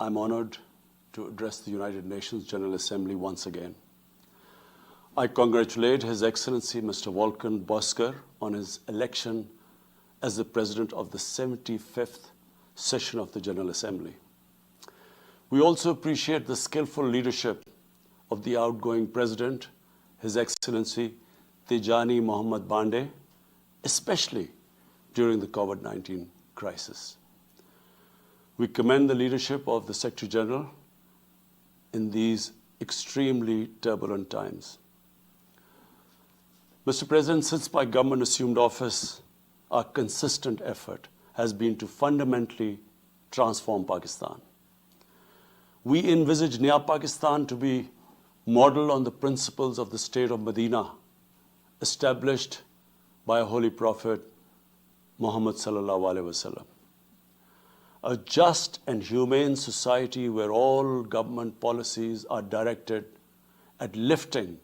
I'm honored to address the United Nations General Assembly once again. I congratulate His Excellency Mr. Volkan Bozkır on his election as the President of the 75th session of the General Assembly. We also appreciate the skillful leadership of the outgoing President, His Excellency Tijani Mohammad Bande, especially during the COVID-19 crisis. We commend the leadership of the Secretary General in these extremely turbulent times. Mr. President, since my government assumed office, our consistent effort has been to fundamentally transform Pakistan. We envisage Nya Pakistan to be modeled on the principles of the state of Medina, established by a holy prophet, Muhammad sallallahu alaihi wasallam. A just and humane society where all government policies are directed at lifting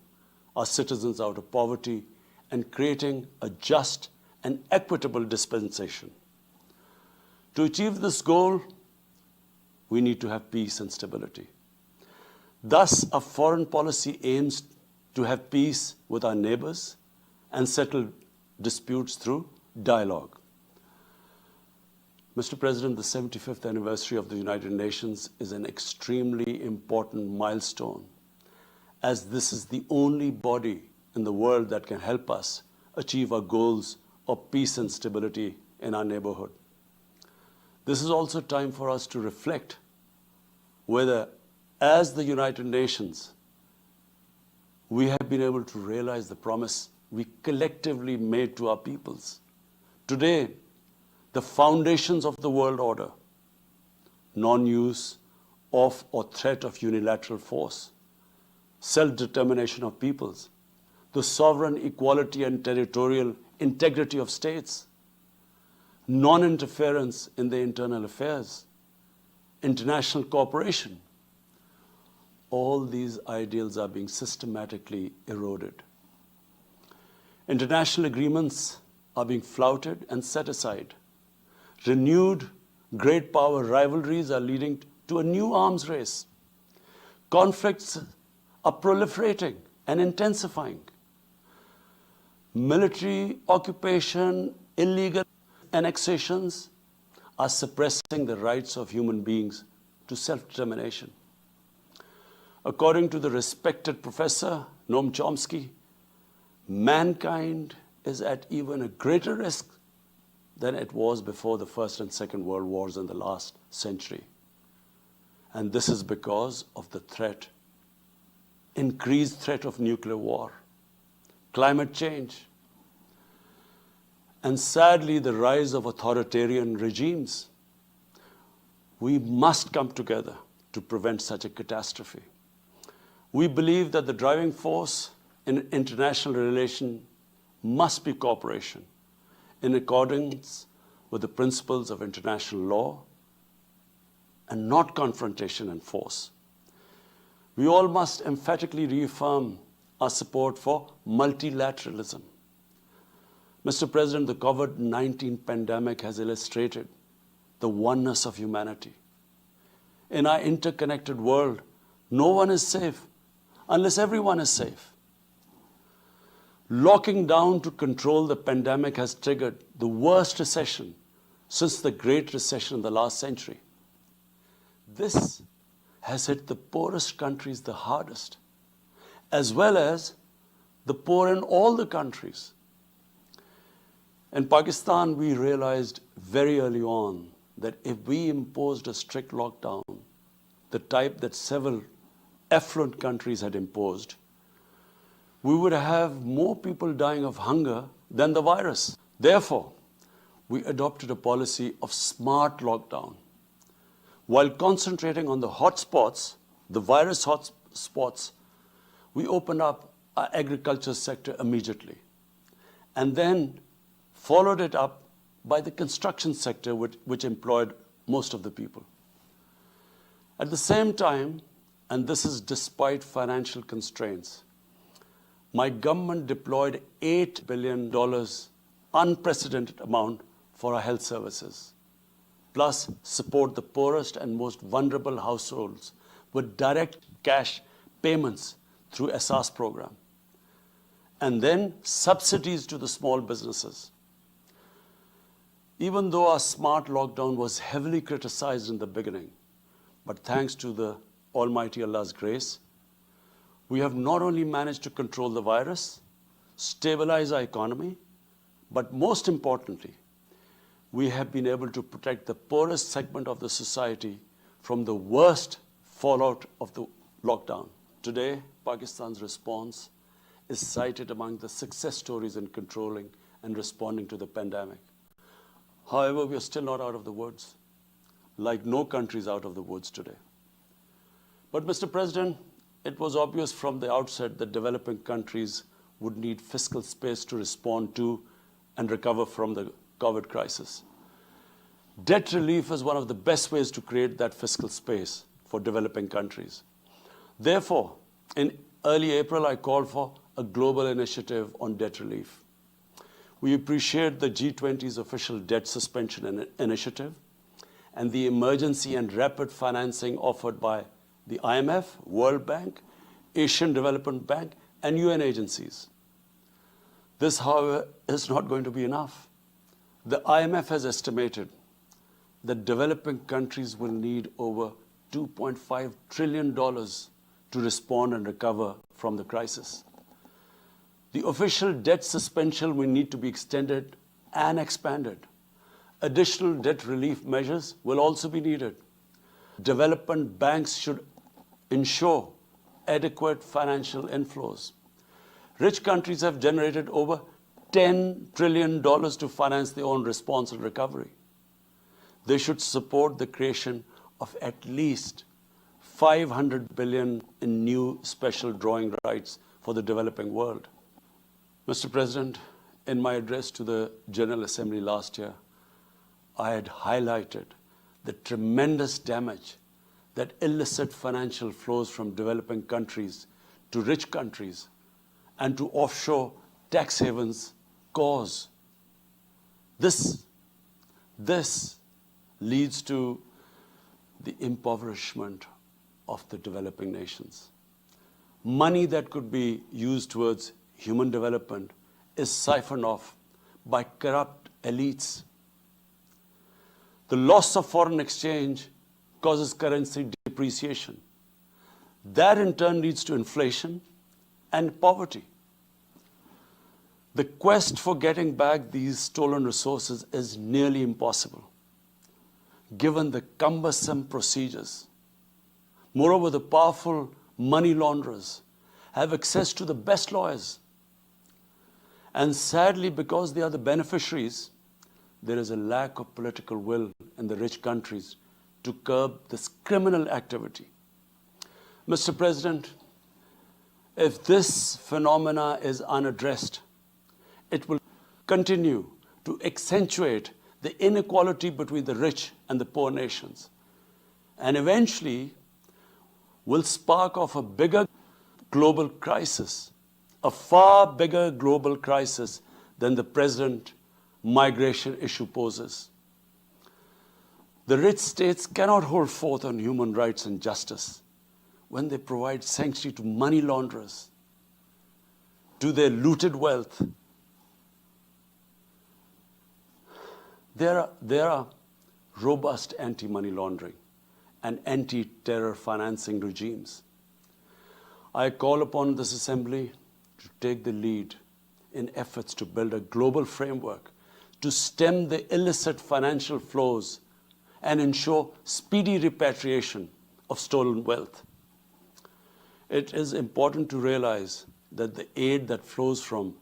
our citizens out of poverty and creating a just and equitable dispensation. To achieve this goal, we need to have peace and stability. Thus, our foreign policy aims to have peace with our neighbors and settle disputes through dialogue. Mr. President, the 75th anniversary of the United Nations is an extremely important milestone, as this is the only body in the world that can help us achieve our goals of peace and stability in our neighborhood. This is also time for us to reflect whether, as the United Nations, we have been able to realize the promise we collectively made to our peoples. Today, the foundations of the world order, non-use of or threat of unilateral force, self-determination of peoples, the sovereign equality and territorial integrity of states, non-interference in their internal affairs, international cooperation. All these ideals are being systematically eroded. International agreements are being flouted and set aside. Renewed great power rivalries are leading to a new arms race. Conflicts are proliferating and intensifying. Military occupation, illegal annexations are suppressing the rights of human beings to self-determination. According to the respected professor Noam Chomsky, mankind is at even a greater risk than it was before the First and Second World Wars in the last century. And this is because of the threat, increased threat of nuclear war, climate change, and sadly the rise of authoritarian regimes. We must come together to prevent such a catastrophe. We believe that the driving force in international relations must be cooperation, in accordance with the principles of international law and not confrontation and force. We all must emphatically reaffirm our support for multilateralism. Mr. President, the COVID-19 pandemic has illustrated the oneness of humanity. In our interconnected world, no one is safe unless everyone is safe. Locking down to control the pandemic has triggered the worst recession since the Great Recession in the last century. This has hit the poorest countries the hardest, as well as the poor in all the countries. In Pakistan, we realized very early on that if we imposed a strict lockdown, the type that several affluent countries had imposed, we would have more people dying of hunger than the virus. Therefore, we adopted a policy of smart lockdown. While concentrating on the hotspots, the virus hotspots, we opened up our agriculture sector immediately, and then followed it up by the construction sector, which employed most of the people. At the same time, and this is despite financial constraints, my government deployed $8 billion, unprecedented amount, for our health services. plus support the poorest and most vulnerable households with direct cash payments through SR's program, and then subsidies to the small businesses. Even though our smart lockdown was heavily criticized in the beginning, but thanks to the Almighty Allah's grace, we have not only managed to control the virus, stabilize our economy, but most importantly, we have been able to protect the poorest segment of the society from the worst fallout of the lockdown. Today, Pakistan's response is cited among the success stories in controlling and responding to the pandemic. However, we are still not out of the woods, like no country is out of the woods today. But Mr. President, it was obvious from the outset that developing countries would need fiscal space to respond to and recover from the COVID crisis. Debt relief is one of the best ways to create that fiscal space for developing countries. Therefore, in early April, I called for a global initiative on debt relief. We appreciate the G20's official debt suspension initiative and the emergency and rapid financing offered by the IMF, World Bank, Asian Development Bank, and UN agencies. This, however, is not going to be enough. The IMF has estimated that developing countries will need over $2.5 trillion to respond and recover from the crisis. The official debt suspension will need to be extended and expanded. Additional debt relief measures will also be needed. Development banks should ensure adequate financial inflows. Rich countries have generated over $10 trillion to finance their own response and recovery. They should support the creation of at least $500 billion in new special drawing rights for the developing world. Mr. President, in my address to the General Assembly last year, I had highlighted the tremendous damage that illicit financial flows from developing countries to rich countries and to offshore tax havens cause. This leads to the impoverishment of the developing nations. Money that could be used towards human development is siphoned off by corrupt elites. The loss of foreign exchange causes currency depreciation. That in turn leads to inflation and poverty. The quest for getting back these stolen resources is nearly impossible, given the cumbersome procedures. Moreover, the powerful money launderers have access to the best lawyers. And sadly, because they are the beneficiaries, there is a lack of political will in the rich countries to curb this criminal activity. Mr. President, if this phenomena is unaddressed, it will continue to accentuate the inequality between the rich and the poor nations, and eventually will spark off a bigger global crisis, a far bigger global crisis than the present migration issue poses. The rich states cannot hold forth on human rights and justice when they provide sanctuary to money launderers, to their looted wealth. There are robust anti-money laundering and anti-terror financing regimes. I call upon this Assembly to take the lead in efforts to build a global framework to stem the illicit financial flows and ensure speedy repatriation of stolen wealth. It is important to realize that the aid that flows from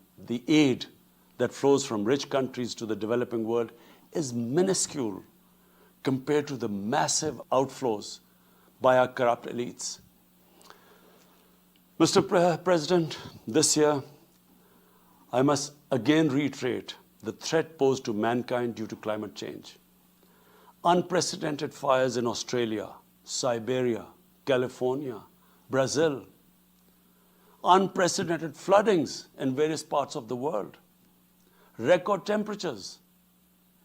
rich countries to the developing world is minuscule compared to the massive outflows by our corrupt elites. Mr. President, this year, I must again reiterate the threat posed to mankind due to climate change. Unprecedented fires in Australia, Siberia, California, Brazil. Unprecedented floodings in various parts of the world. Record temperatures,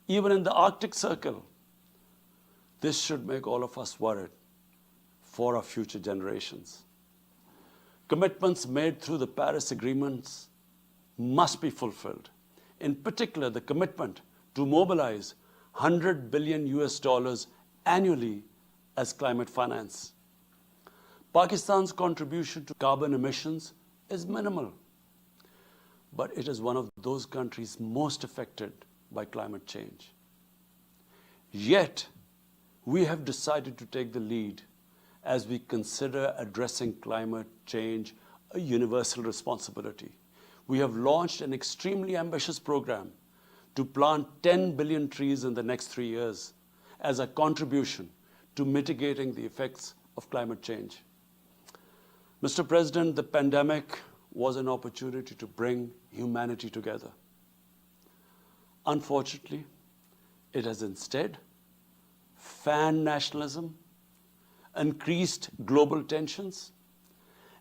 even in the Arctic Circle. This should make all of us worried for our future generations. Commitments made through the Paris agreements must be fulfilled. In particular, the commitment to mobilize $100 billion annually as climate finance. Pakistan's contribution to carbon emissions is minimal, but it is one of those countries most affected by climate change. Yet, we have decided to take the lead as we consider addressing climate change a universal responsibility. We have launched an extremely ambitious program to plant 10 billion trees in the next 3 years as a contribution to mitigating the effects of climate change. Mr. President, the pandemic was an opportunity to bring humanity together. Unfortunately, it has instead fanned nationalism, increased global tensions,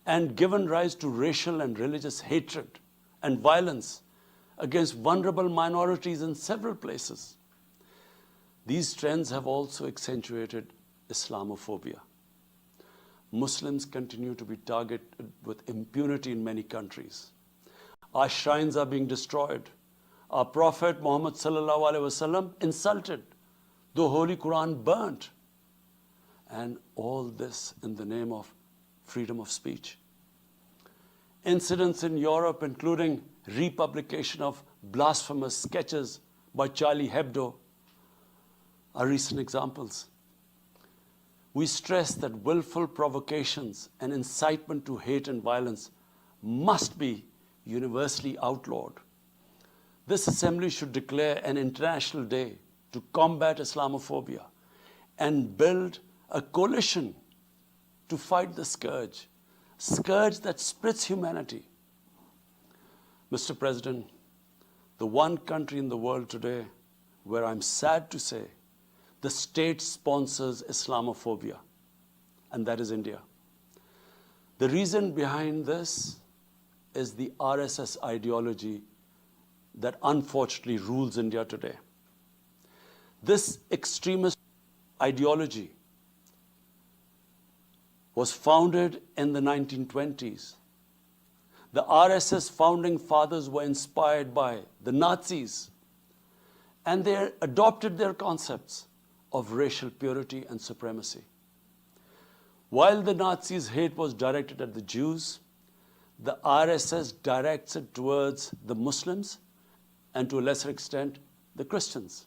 and given rise to racial and religious hatred and violence against vulnerable minorities in several places. These trends have also accentuated Islamophobia. Muslims continue to be targeted with impunity in many countries. Our shrines are being destroyed. Our Prophet Muhammad sallallahu alaihi wasallam insulted. The Holy Quran burnt. And all this in the name of freedom of speech. Incidents in Europe, including republication of blasphemous sketches by Charlie Hebdo, are recent examples. We stress that willful provocations and incitement to hate and violence must be universally outlawed. This assembly should declare an international day to combat Islamophobia and build a coalition to fight the scourge that splits humanity. Mr. President, the one country in the world today where I'm sad to say the state sponsors Islamophobia, and that is India. The reason behind this is the RSS ideology that unfortunately rules India today. This extremist ideology was founded in the 1920s. The RSS founding fathers were inspired by the Nazis, and they adopted their concepts of racial purity and supremacy. While the Nazis' hate was directed at the Jews, the RSS directs it towards the Muslims and to a lesser extent, the Christians.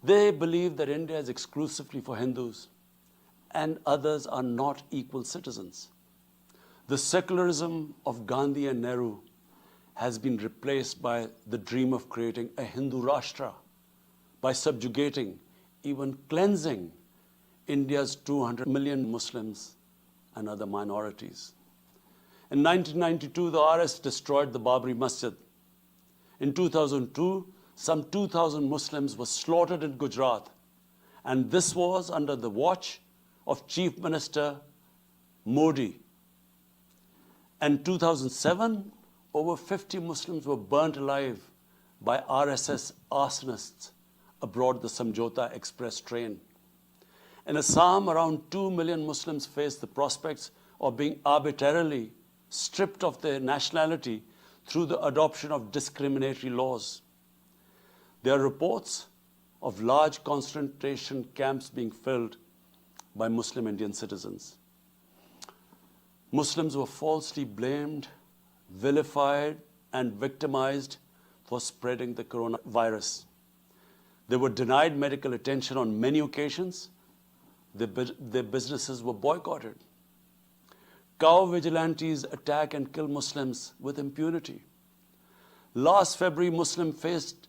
They believe that India is exclusively for Hindus and others are not equal citizens. The secularism of Gandhi and Nehru has been replaced by the dream of creating a Hindu Rashtra by subjugating, even cleansing India's 200 million Muslims and other minorities. In 1992, the RS destroyed the Babri Masjid. In 2002, some 2,000 Muslims were slaughtered in Gujarat, and this was under the watch of Chief Minister Modi. In 2007, over 50 Muslims were burnt alive by RSS arsonists aboard the Samjhota Express train. In Assam, around 2 million Muslims face the prospects of being arbitrarily stripped of their nationality through the adoption of discriminatory laws. There are reports of large concentration camps being filled by Muslim Indian citizens. Muslims were falsely blamed, vilified, and victimized for spreading the coronavirus. They were denied medical attention on many occasions. Their businesses were boycotted. Cow vigilantes attack and kill Muslims with impunity. Last February, Muslims faced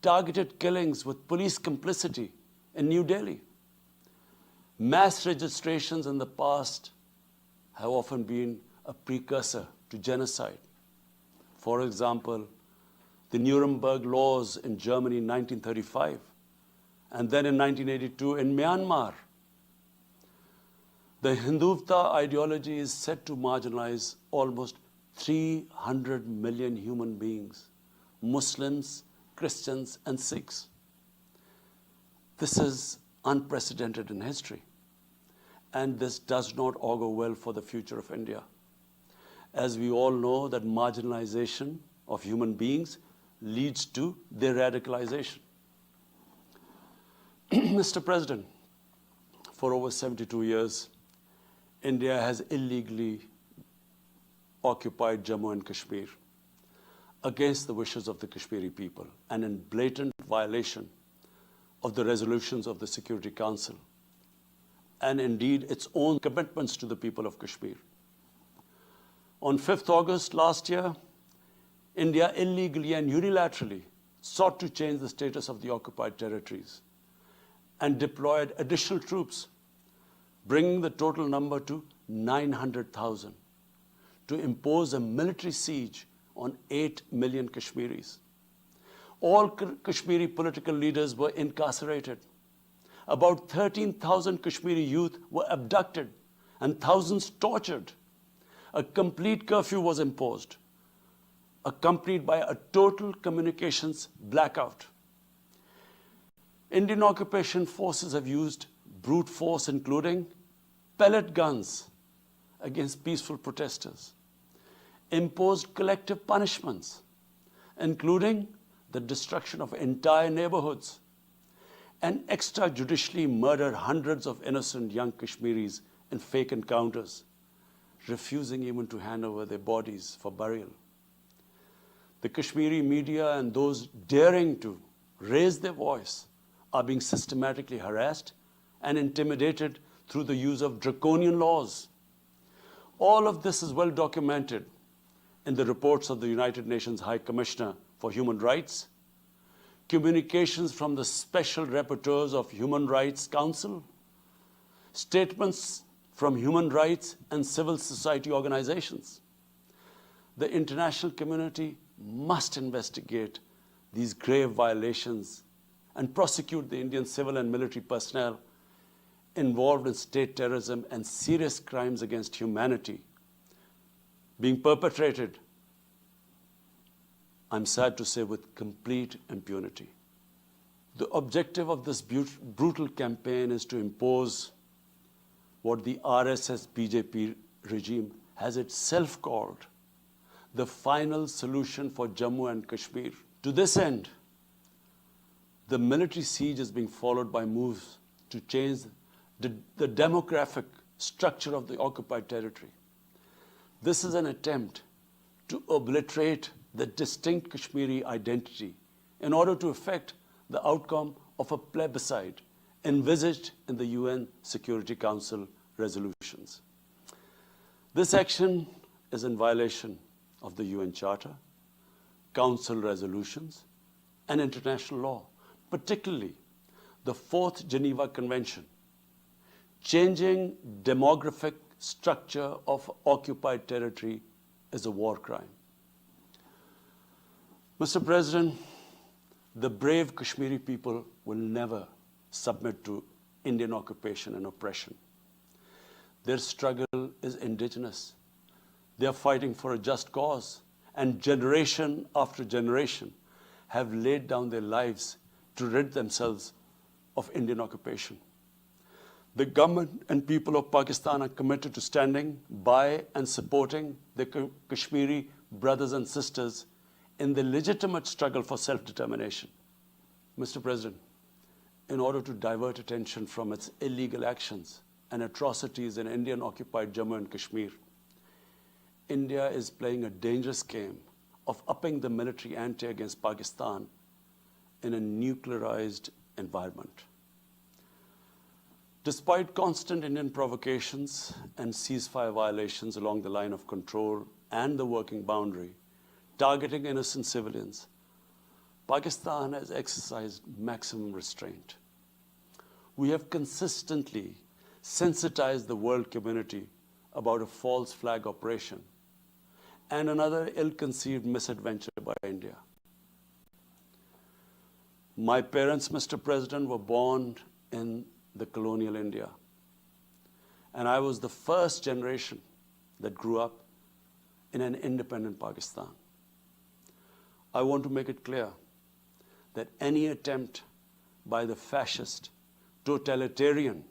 targeted killings with police complicity in New Delhi. Mass registrations in the past have often been a precursor to genocide. For example, the Nuremberg laws in Germany in 1935, and then in 1982 in Myanmar. The Hindutva ideology is set to marginalize almost 300 million human beings, Muslims, Christians, and Sikhs. This is unprecedented in history. And this does not augur well for the future of India. As we all know, that marginalization of human beings leads to their radicalization. Mr. President, for over 72 years, India has illegally occupied Jammu and Kashmir against the wishes of the Kashmiri people and in blatant violation of the resolutions of the Security Council and indeed its own commitments to the people of Kashmir. On 5th August last year, India illegally and unilaterally sought to change the status of the occupied territories and deployed additional troops, bringing the total number to 900,000, to impose a military siege on 8 million Kashmiris. All Kashmiri political leaders were incarcerated. About 13,000 Kashmiri youth were abducted and thousands tortured. A complete curfew was imposed, accompanied by a total communications blackout. Indian occupation forces have used brute force, including pellet guns against peaceful protesters, imposed collective punishments, including the destruction of entire neighborhoods, and extrajudicially murdered hundreds of innocent young Kashmiris in fake encounters, refusing even to hand over their bodies for burial. The Kashmiri media and those daring to raise their voice are being systematically harassed and intimidated through the use of draconian laws. All of this is well documented in the reports of the United Nations High Commissioner for Human Rights, communications from the Special Rapporteurs of Human Rights Council, statements from human rights and civil society organizations. The international community must investigate these grave violations and prosecute the Indian civil and military personnel involved in state terrorism and serious crimes against humanity being perpetrated, I'm sad to say, with complete impunity. The objective of this brutal campaign is to impose what the RSS BJP regime has itself called the final solution for Jammu and Kashmir. To this end, the military siege is being followed by moves to change the demographic structure of the occupied territory. This is an attempt to obliterate the distinct Kashmiri identity in order to effect the outcome of a plebiscite envisaged in the UN Security Council resolutions. This action is in violation of the UN Charter, Council resolutions, and international law, particularly the 4th Geneva Convention. Changing demographic structure of occupied territory is a war crime. Mr. President, the brave Kashmiri people will never submit to Indian occupation and oppression. Their struggle is indigenous. They are fighting for a just cause, and generation after generation have laid down their lives to rid themselves of Indian occupation. The government and people of Pakistan are committed to standing by and supporting the Kashmiri brothers and sisters in the legitimate struggle for self-determination. Mr. President, in order to divert attention from its illegal actions and atrocities in Indian-occupied Jammu and Kashmir, India is playing a dangerous game of upping the military ante against Pakistan in a nuclearized environment. Despite constant Indian provocations and ceasefire violations along the line of control and the working boundary, targeting innocent civilians, Pakistan has exercised maximum restraint. We have consistently sensitized the world community about a false flag operation and another ill-conceived misadventure by India. My parents, Mr. President, were born in the colonial India, and I was the first generation that grew up in an independent Pakistan. I want to make it clear that any attempt by the fascist totalitarian,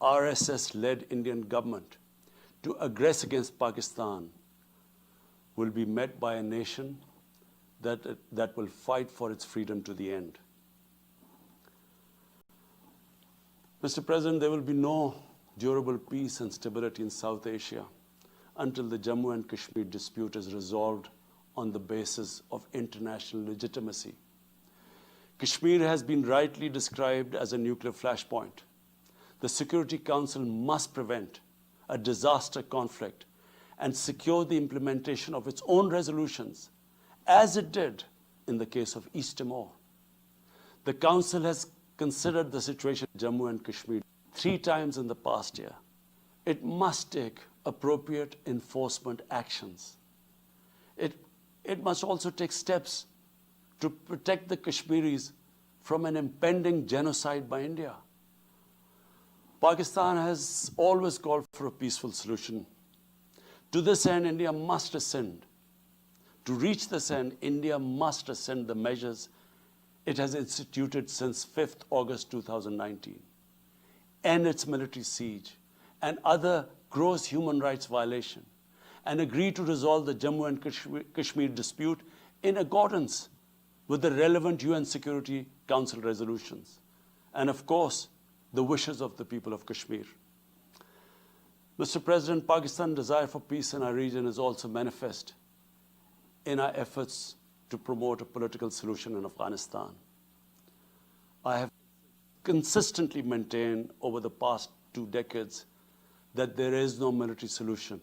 RSS-led Indian government to aggress against Pakistan will be met by a nation that will fight for its freedom to the end. Mr. President, there will be no durable peace and stability in South Asia until the Jammu and Kashmir dispute is resolved on the basis of international legitimacy. Kashmir has been rightly described as a nuclear flashpoint. The Security Council must prevent a disaster conflict and secure the implementation of its own resolutions, as it did in the case of East Timor. The Council has considered the situation in Jammu and Kashmir 3 times in the past year. It must take appropriate enforcement actions. It must also take steps to protect the Kashmiris from an impending genocide by India. Pakistan has always called for a peaceful solution. To this end, India must rescind. To reach this end, India must rescind the measures it has instituted since 5th August 2019, end its military siege and other gross human rights violation, and agree to resolve the Jammu and Kashmir dispute in accordance with the relevant UN Security Council resolutions, and of course, the wishes of the people of Kashmir. Mr. President, Pakistan's desire for peace in our region is also manifest in our efforts to promote a political solution in Afghanistan. I have consistently maintained over the past 2 decades that there is no military solution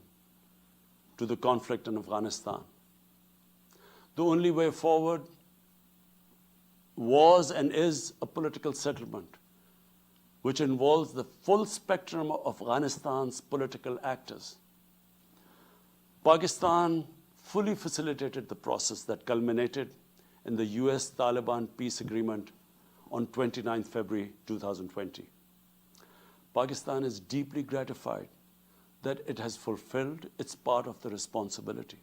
to the conflict in Afghanistan. The only way forward was and is a political settlement, which involves the full spectrum of Afghanistan's political actors. Pakistan fully facilitated the process that culminated in the US-Taliban peace agreement on 29 February 2020. Pakistan is deeply gratified that it has fulfilled its part of the responsibility.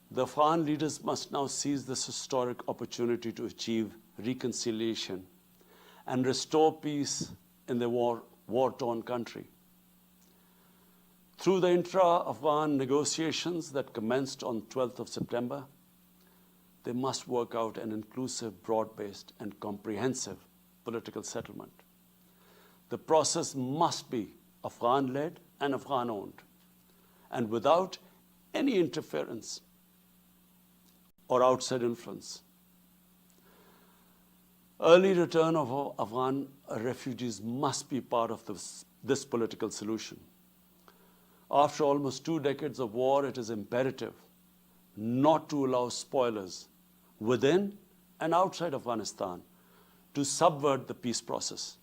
The Afghan leaders must now seize this historic opportunity to achieve reconciliation and restore peace in the war-torn country. Through the intra-Afghan negotiations that commenced on 12th of September, they must work out an inclusive, broad-based, and comprehensive political settlement. The process must be Afghan-led and Afghan-owned, and without any interference or outside influence. Early return of Afghan refugees must be part of this political solution. After almost 2 decades of war, it is imperative not to allow spoilers within and outside Afghanistan to subvert the peace process.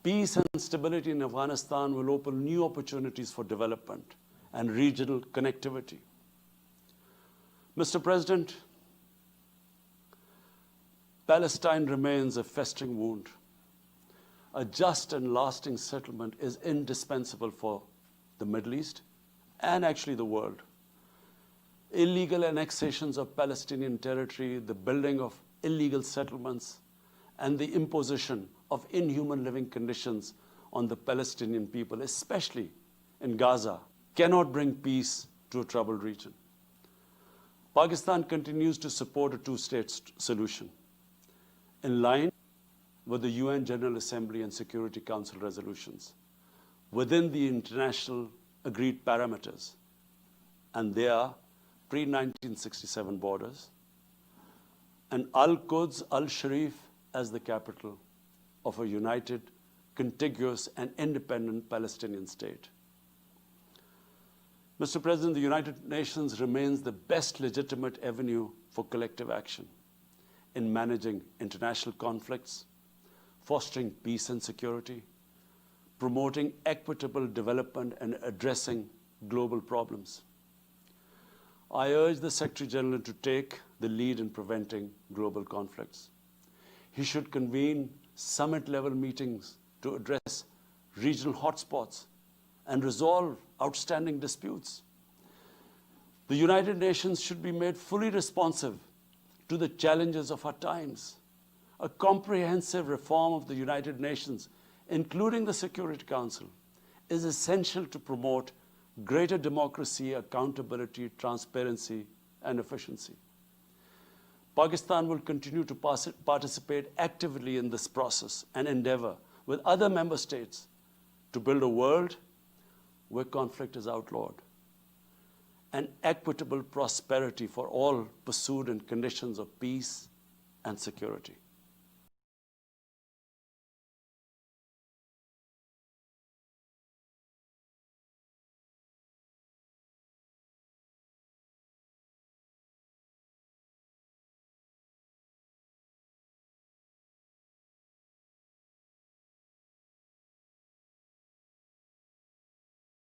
Peace and stability in Afghanistan will open new opportunities for development and regional connectivity. Mr. President, Palestine remains a festering wound. A just and lasting settlement is indispensable for the Middle East and actually the world. Illegal annexations of Palestinian territory, the building of illegal settlements, and the imposition of inhuman living conditions on the Palestinian people, especially in Gaza, cannot bring peace to a troubled region. Pakistan continues to support a 2-state solution in line with the UN General Assembly and Security Council resolutions within the international agreed parameters, and they are pre-1967 borders, and Al-Quds, Al-Sharif as the capital of a united, contiguous, and independent Palestinian state. Mr. President, the United Nations remains the best legitimate avenue for collective action in managing international conflicts, fostering peace and security, promoting equitable development, and addressing global problems. I urge the Secretary General to take the lead in preventing global conflicts. He should convene summit-level meetings to address regional hotspots and resolve outstanding disputes. The United Nations should be made fully responsive to the challenges of our times. A comprehensive reform of the United Nations, including the Security Council, is essential to promote greater democracy, accountability, transparency, and efficiency. Pakistan will continue to participate actively in this process and endeavor with other member states to build a world where conflict is outlawed and equitable prosperity for all pursued in conditions of peace and security.